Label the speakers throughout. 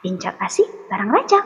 Speaker 1: Bincang asik bareng Rajak.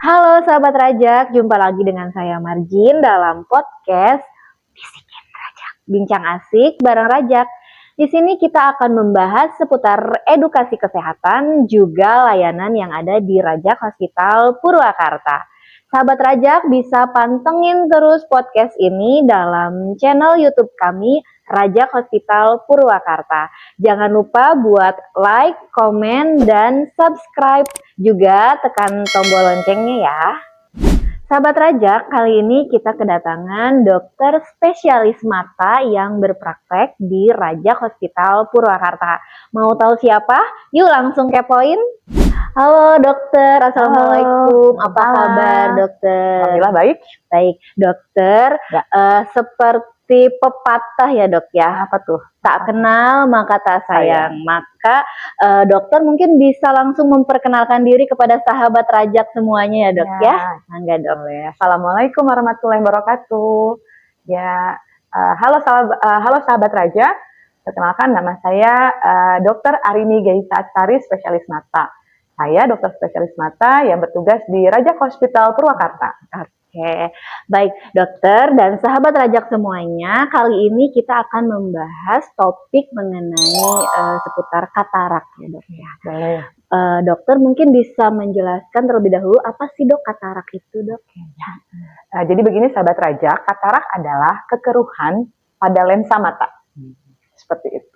Speaker 1: Halo sahabat Rajak, jumpa lagi dengan saya Marjin dalam podcast Bisikin Rajak. Bincang asik bareng Rajak. Di sini kita akan membahas seputar edukasi kesehatan juga layanan yang ada di Rajak Hospital Purwakarta. Sahabat Rajak bisa pantengin terus podcast ini dalam channel YouTube kami Rajak Hospital Purwakarta. Jangan lupa buat like, komen, dan subscribe. Juga tekan tombol loncengnya ya. Sahabat Rajak, kali ini kita kedatangan dokter spesialis mata yang berpraktek di Rajak Hospital Purwakarta. Mau tahu siapa? Yuk langsung kepoin. Halo dokter, assalamualaikum.
Speaker 2: Halo.
Speaker 1: Apa kabar dokter?
Speaker 2: Alhamdulillah baik.
Speaker 1: Baik dokter.
Speaker 2: Ya.
Speaker 1: Seperti pepatah ya dok ya.
Speaker 2: Apa tuh?
Speaker 1: Tak kenal maka tak sayang. Maka dokter mungkin bisa langsung memperkenalkan diri kepada sahabat Rajak semuanya ya dok ya. Mangga dok.
Speaker 2: Assalamualaikum warahmatullahi wabarakatuh. Ya, halo sahabat Rajak. Perkenalkan nama saya Dr. Arini Gaisa Atsari, spesialis mata. Saya dokter spesialis mata yang bertugas di Rajak Hospital Purwakarta.
Speaker 1: Oke, baik dokter dan sahabat Rajak semuanya, kali ini kita akan membahas topik mengenai seputar katarak ya dok ya.
Speaker 2: Boleh.
Speaker 1: Dokter mungkin bisa menjelaskan terlebih dahulu apa sih dok katarak itu dok?
Speaker 2: Jadi begini sahabat Rajak, katarak adalah kekeruhan pada lensa mata. Seperti itu.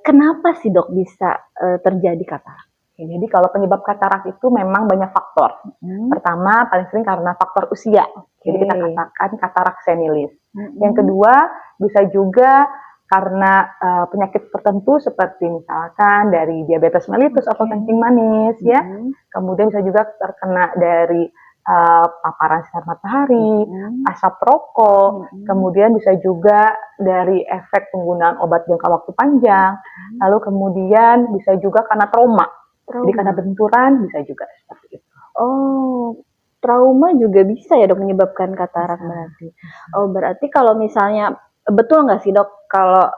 Speaker 1: Kenapa sih dok bisa terjadi katarak?
Speaker 2: Jadi kalau penyebab katarak itu memang banyak faktor. Pertama, paling sering karena faktor usia. Jadi kita katakan katarak senilis. Yang kedua, bisa juga karena penyakit tertentu seperti misalkan dari diabetes mellitus atau kencing manis, ya. Kemudian bisa juga terkena dari paparan sinar matahari, asap rokok, kemudian bisa juga dari efek penggunaan obat jangka waktu panjang, lalu kemudian bisa juga karena trauma. Jadi karena benturan bisa juga seperti itu.
Speaker 1: Oh, trauma juga bisa ya dok menyebabkan katarak berarti. Oh berarti kalau misalnya betul nggak sih dok kalau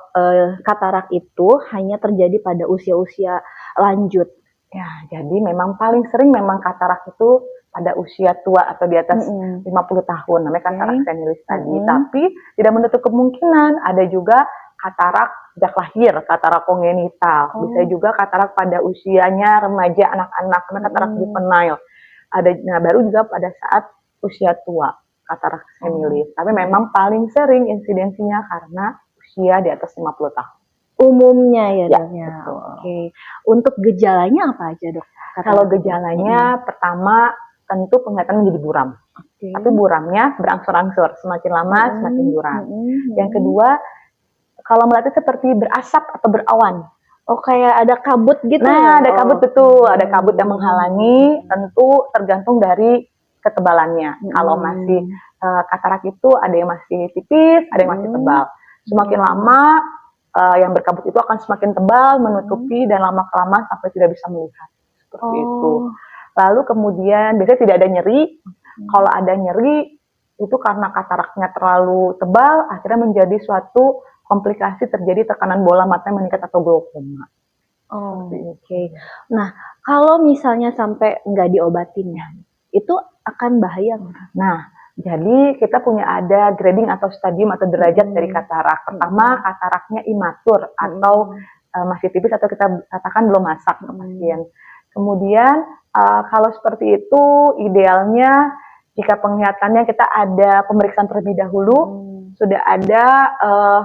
Speaker 1: katarak itu hanya terjadi pada usia-usia lanjut?
Speaker 2: Ya, jadi memang paling sering memang katarak itu pada usia tua atau di atas 50 tahun, namanya katarak senilis tadi. Tapi tidak menutup kemungkinan ada juga katarak sejak lahir, katarak kongenital. Bisa juga katarak pada usianya remaja, anak-anak, namanya katarak juvenile. Nah, baru juga pada saat usia tua, katarak senilis. Tapi memang paling sering insidensinya karena usia di atas 50 tahun.
Speaker 1: Umumnya ya dok ya.
Speaker 2: Betul.
Speaker 1: Oke. Untuk gejalanya apa aja dok?
Speaker 2: Kalau gejalanya pertama tentu penglihatan menjadi buram. Tapi buramnya berangsur-angsur, semakin lama semakin buram. Yang kedua, kalau melihat seperti berasap atau berawan.
Speaker 1: Oh kayak ada kabut gitu.
Speaker 2: Nah, ada kabut betul, ada kabut yang menghalangi, tentu tergantung dari ketebalannya. Kalau masih katarak itu ada yang masih tipis, ada yang masih tebal. Semakin lama yang berkabut itu akan semakin tebal, menutupi dan lama-kelamaan sampai tidak bisa melihat. Seperti itu. Lalu kemudian biasanya tidak ada nyeri. Kalau ada nyeri itu karena kataraknya terlalu tebal, akhirnya menjadi suatu komplikasi, terjadi tekanan bola mata yang meningkat atau glaukoma.
Speaker 1: Oke. Nah, kalau misalnya sampai nggak diobatin ya, itu akan bahaya nggak?
Speaker 2: Nah, jadi kita punya ada grading atau stadium atau derajat dari katarak. Pertama, kataraknya imatur atau masih tipis atau kita katakan belum masak ke pasien. Kemudian kalau seperti itu idealnya jika penglihatannya kita ada pemeriksaan terlebih dahulu, sudah ada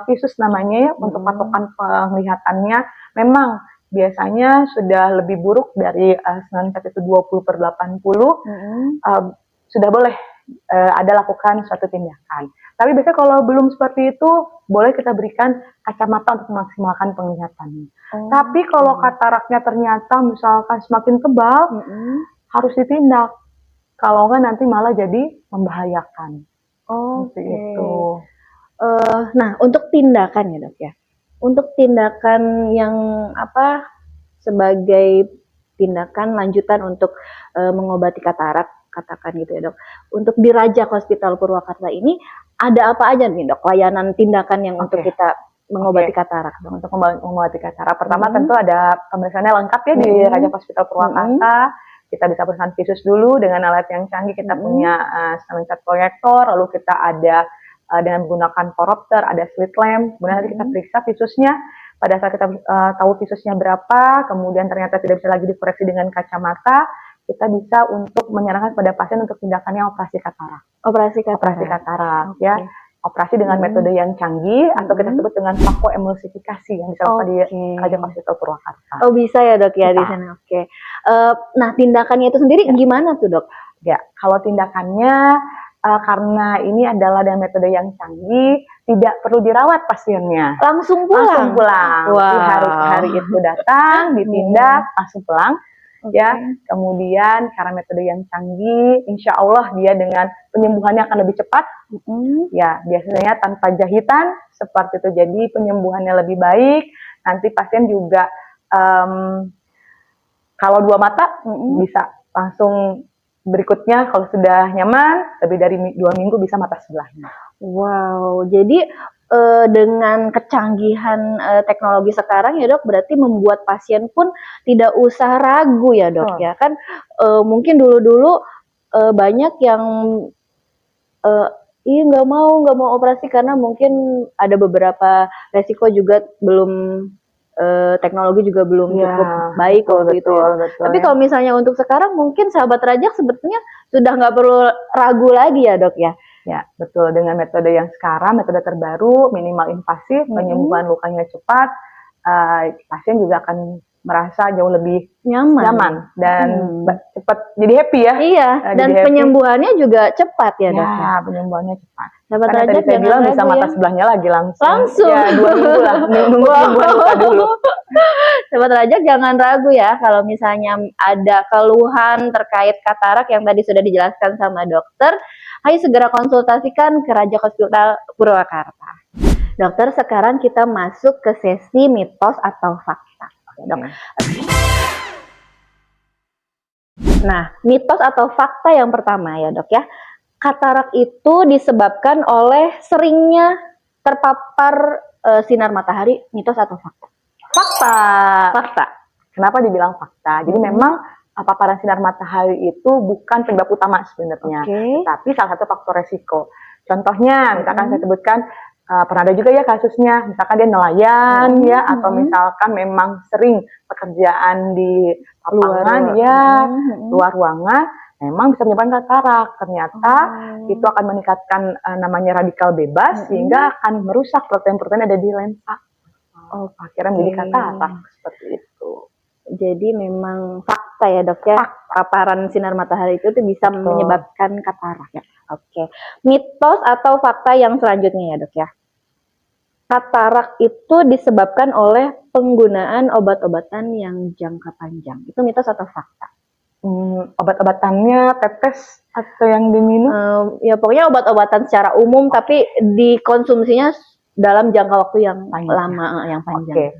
Speaker 2: visus namanya ya untuk patokan penglihatannya. Memang biasanya sudah lebih buruk dari 9/20/80, sudah boleh ada lakukan suatu tindakan. Tapi biasanya kalau belum seperti itu, boleh kita berikan kacamata untuk memaksimalkan penglihatannya. Tapi kalau kataraknya ternyata misalkan semakin tebal, harus ditindak. Kalau enggak nanti malah jadi membahayakan. Itu.
Speaker 1: Nah, untuk tindakan ya dok ya. Untuk tindakan yang apa sebagai tindakan lanjutan untuk mengobati katarak, katakan gitu ya dok. Untuk di Rajak Hospital Purwakarta ini ada apa aja nih dok layanan tindakan yang untuk kita mengobati katarak?
Speaker 2: Untuk mengobati katarak, pertama tentu ada pemeriksaannya lengkap ya di Rajak Hospital Purwakarta. Kita bisa periksa visus dulu dengan alat yang canggih. Kita punya stent cat proyektor, lalu kita ada dengan menggunakan poropter, ada slit lamp. Kemudian nanti kita periksa visusnya. Pada saat kita tahu visusnya berapa, kemudian ternyata tidak bisa lagi dikoreksi dengan kacamata, kita bisa untuk menyarankan pada pasien untuk tindakannya operasi katarak.
Speaker 1: Operasi katarak,
Speaker 2: ya. Operasi dengan metode yang canggih atau kita sebut dengan fakoemulsifikasi yang dilakukan di Rajak Hospital Purwakarta.
Speaker 1: Oh, bisa ya dok ya di sana. Nah, tindakannya itu sendiri gimana tuh dok?
Speaker 2: Ya, kalau tindakannya karena ini adalah dengan metode yang canggih, tidak perlu dirawat pasiennya.
Speaker 1: Langsung pulang.
Speaker 2: Wow. Jadi harus hari itu datang, ditindak, langsung pulang. Ya, kemudian karena metode yang canggih, insya Allah dia dengan penyembuhannya akan lebih cepat. Ya, biasanya tanpa jahitan seperti itu, jadi penyembuhannya lebih baik. Nanti pasien juga kalau 2 mata bisa langsung berikutnya kalau sudah nyaman lebih dari 2 minggu bisa mata sebelahnya.
Speaker 1: Wow, jadi dengan kecanggihan teknologi sekarang ya dok, berarti membuat pasien pun tidak usah ragu ya dok ya kan. Mungkin dulu-dulu banyak yang nggak mau operasi karena mungkin ada beberapa resiko juga, belum teknologi juga belum cukup baik waktu itu. Tapi kalau misalnya untuk sekarang mungkin sahabat Rajak sebetulnya sudah nggak perlu ragu lagi ya dok ya.
Speaker 2: Ya, betul. Dengan metode yang sekarang, metode terbaru, minimal invasif, penyembuhan lukanya cepat, pasien juga akan merasa jauh lebih nyaman dan cepat, jadi happy ya.
Speaker 1: Iya, dan penyembuhannya juga cepat ya dok.
Speaker 2: Ya, penyembuhannya cepat.
Speaker 1: Sahabat
Speaker 2: Karena
Speaker 1: Rajak
Speaker 2: tadi saya bilang bisa mata sebelahnya lagi langsung.
Speaker 1: Ya,
Speaker 2: 2 minggu lah, nunggu penyembuhan luka dulu.
Speaker 1: Sahabat Rajak jangan ragu ya kalau misalnya ada keluhan terkait katarak yang tadi sudah dijelaskan sama dokter, ayo segera konsultasikan ke Rajak Hospital Purwakarta. Dokter, sekarang kita masuk ke sesi mitos atau fakta. Dok. Nah, mitos atau fakta yang pertama ya dok ya, katarak itu disebabkan oleh seringnya terpapar sinar matahari, mitos atau fakta?
Speaker 2: Fakta. Kenapa dibilang fakta? Jadi memang paparan sinar matahari itu bukan penyebab utama sebenarnya, tapi salah satu faktor resiko. Contohnya, misalkan saya sebutkan, pernah ada juga ya kasusnya, misalkan dia nelayan ya, atau misalkan memang sering pekerjaan di lapangan luar ruangan, memang bisa menyebabkan katarak. Ternyata itu akan meningkatkan namanya radikal bebas sehingga akan merusak protein-protein ada di lensa. Akhirnya menjadi katarak seperti itu.
Speaker 1: Jadi memang fakta ya dok ya, paparan sinar matahari itu bisa menyebabkan katarak ya. Mitos atau fakta yang selanjutnya ya dok ya, katarak itu disebabkan oleh penggunaan obat-obatan yang jangka panjang. Itu mitos atau fakta?
Speaker 2: Obat-obatannya tetes atau yang diminum?
Speaker 1: Ya pokoknya obat-obatan secara umum tapi dikonsumsinya dalam jangka waktu yang lama, yang panjang.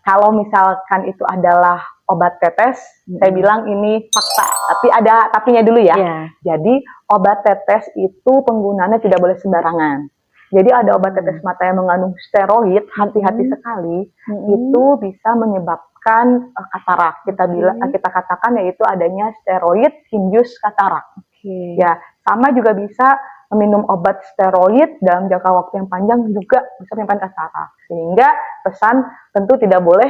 Speaker 2: Kalau misalkan itu adalah obat tetes, saya bilang ini fakta. Tapi ada tapinya dulu ya. Jadi obat tetes itu penggunaannya tidak boleh sembarangan. Jadi ada obat tetes mata yang mengandung steroid, hati-hati sekali, itu bisa menyebabkan katarak. Kita katakan yaitu adanya steroid induced katarak. Ya, sama juga bisa meminum obat steroid dalam jangka waktu yang panjang juga bisa menyebabkan katarak. Sehingga pesan tentu tidak boleh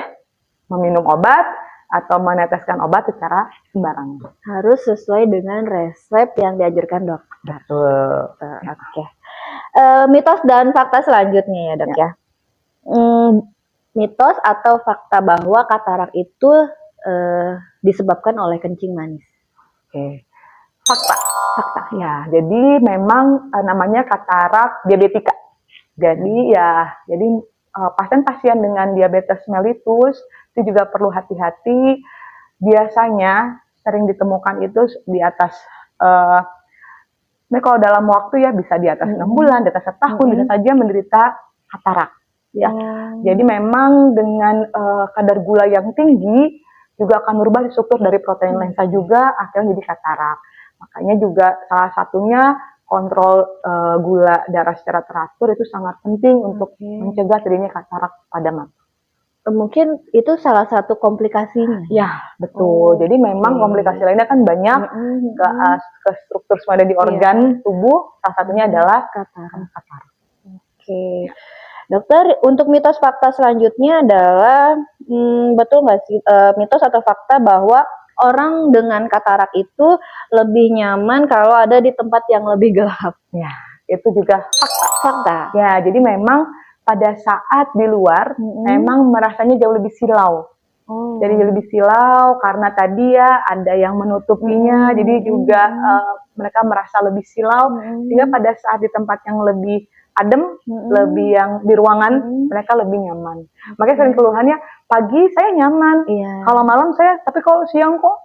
Speaker 2: meminum obat atau meneteskan obat secara sembarangan. Harus sesuai dengan resep yang dianjurkan dokter. Betul.
Speaker 1: Mitos dan fakta selanjutnya ya dok ya. Mitos atau fakta bahwa katarak itu disebabkan oleh kencing manis.
Speaker 2: Fakta ya. Jadi memang namanya katarak diabetika. Jadi pasien-pasien dengan diabetes mellitus itu juga perlu hati-hati. Biasanya sering ditemukan itu di atas kalau dalam waktu ya bisa di atas 6 bulan, di atas setahun bisa saja menderita katarak. Ya, jadi memang dengan kadar gula yang tinggi juga akan merubah struktur dari protein lensa juga, akhirnya jadi katarak. Makanya juga salah satunya kontrol gula darah secara teratur itu sangat penting untuk mencegah terjadinya katarak pada mata.
Speaker 1: Mungkin itu salah satu komplikasinya.
Speaker 2: Ya, betul. Jadi memang komplikasi lainnya kan banyak ke struktur semua di organ tubuh. Salah satunya adalah katarak.
Speaker 1: Oke. Dokter, untuk mitos fakta selanjutnya adalah betul nggak sih mitos atau fakta bahwa orang dengan katarak itu lebih nyaman kalau ada di tempat yang lebih gelap?
Speaker 2: Ya, itu juga
Speaker 1: Fakta.
Speaker 2: Ya, jadi memang pada saat di luar memang merasanya jauh lebih silau. Jadi lebih silau karena tadi ya ada yang menutupinya, jadi juga mereka merasa lebih silau. Sehingga pada saat di tempat yang lebih adem, lebih yang di ruangan, mereka lebih nyaman. Makanya sering keluhannya, pagi saya nyaman, kalau malam saya, tapi kalau siang kok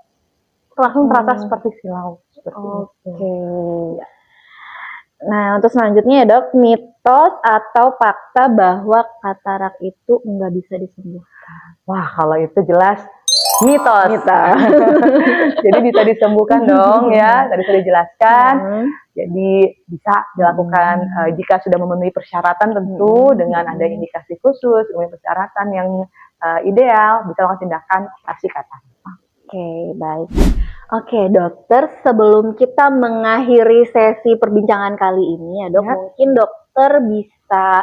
Speaker 2: langsung terasa seperti silau.
Speaker 1: Ya. Nah, untuk selanjutnya ya dok, mitos atau fakta bahwa katarak itu nggak bisa disembuhkan.
Speaker 2: Wah, kalau itu jelas mitos. Jadi bisa disembuhkan dong ya, tadi sudah dijelaskan. Jadi bisa dilakukan jika sudah memenuhi persyaratan tentu dengan ada indikasi khusus, memenuhi persyaratan yang ideal, bisa lakukan tindakan operasi katarak.
Speaker 1: Oke, baik. Oke, dokter, sebelum kita mengakhiri sesi perbincangan kali ini ya dok, mungkin dokter bisa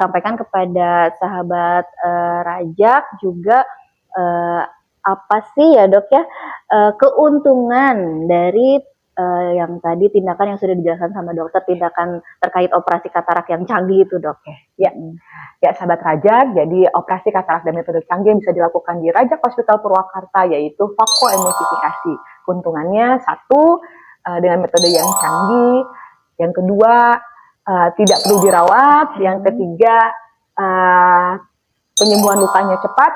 Speaker 1: sampaikan kepada sahabat Rajak juga apa sih ya dok ya keuntungan dari yang tadi tindakan yang sudah dijelaskan sama dokter, tindakan terkait operasi katarak yang canggih itu dok ya.
Speaker 2: Ya sahabat Rajak, jadi operasi katarak dan metode canggih bisa dilakukan di Rajak Hospital Purwakarta, yaitu vakoemulsifikasi. Keuntungannya satu, dengan metode yang canggih. Yang kedua, tidak perlu dirawat. Yang ketiga, penyembuhan lukanya cepat.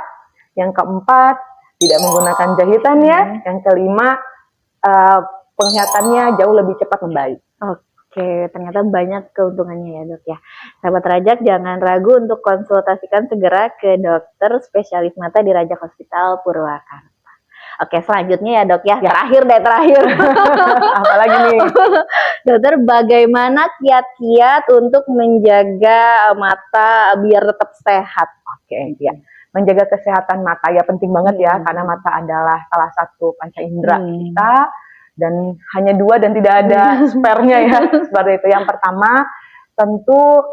Speaker 2: Yang keempat, tidak menggunakan jahitan ya. Yang kelima, penglihatannya jauh lebih cepat membaik.
Speaker 1: Oke, ternyata banyak keuntungannya ya dok ya. Sahabat Rajak, jangan ragu untuk konsultasikan segera ke dokter spesialis mata di Rajak Hospital Purwakarta. Oke, selanjutnya ya dok ya, terakhir.
Speaker 2: Apalagi nih?
Speaker 1: Dokter, bagaimana kiat-kiat untuk menjaga mata biar tetap sehat?
Speaker 2: Oke, ya. Menjaga kesehatan mata ya penting banget ya, karena mata adalah salah satu panca indera kita. Dan hanya 2 dan tidak ada spare-nya ya, seperti itu. Yang pertama, tentu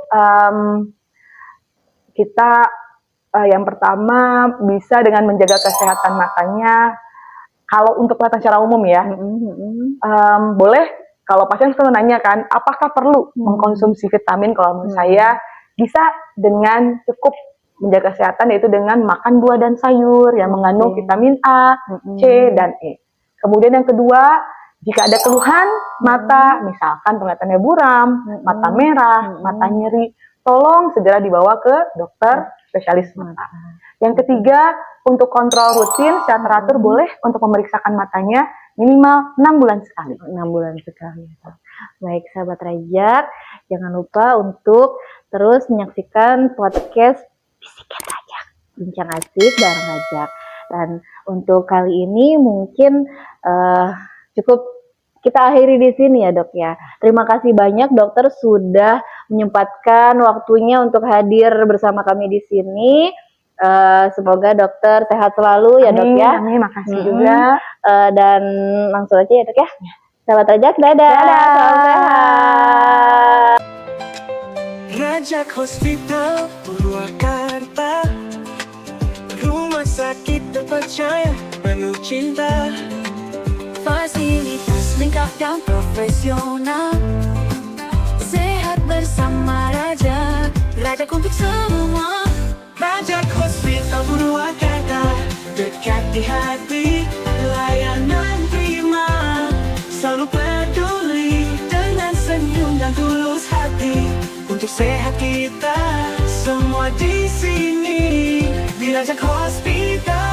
Speaker 2: kita yang pertama bisa dengan menjaga kesehatan matanya. Kalau untuk mata secara umum ya, boleh kalau pasien selalu nanya kan, apakah perlu mengkonsumsi vitamin? Kalau menurut saya bisa dengan cukup menjaga kesehatan, yaitu dengan makan buah dan sayur yang mengandung vitamin A, C, dan E. Kemudian yang kedua, jika ada keluhan mata, misalkan penglihatannya buram, mata merah, mata nyeri, tolong segera dibawa ke dokter spesialis mata. Yang ketiga, untuk kontrol rutin secara teratur boleh untuk memeriksakan matanya minimal 6 bulan sekali.
Speaker 1: 6 bulan sekali. Baik sahabat Rajak, jangan lupa untuk terus menyaksikan podcast Bisikin Rajak, bincang asik bareng Rajak. Dan untuk kali ini mungkin cukup kita akhiri di sini ya dok ya. Terima kasih banyak dokter sudah menyempatkan waktunya untuk hadir bersama kami di sini. Semoga dokter sehat selalu ya dok ya.
Speaker 2: Amin, makasih juga.
Speaker 1: Dan langsung aja ya dok ya. Sahabat Rajak, dadah. Salam sehat.
Speaker 3: Rajak Hospital Purwakarta, rumah sakit terpercaya penuh cinta, fasilitas lengkap dan profesional, sehat bersama Rajak, Rajak untuk semua. Rajak Hospital Purwakarta, dekat di hati, layanan prima, selalu peduli dengan senyum dan tulus hati. Untuk sehat kita semua di sini di Rajak Hospital.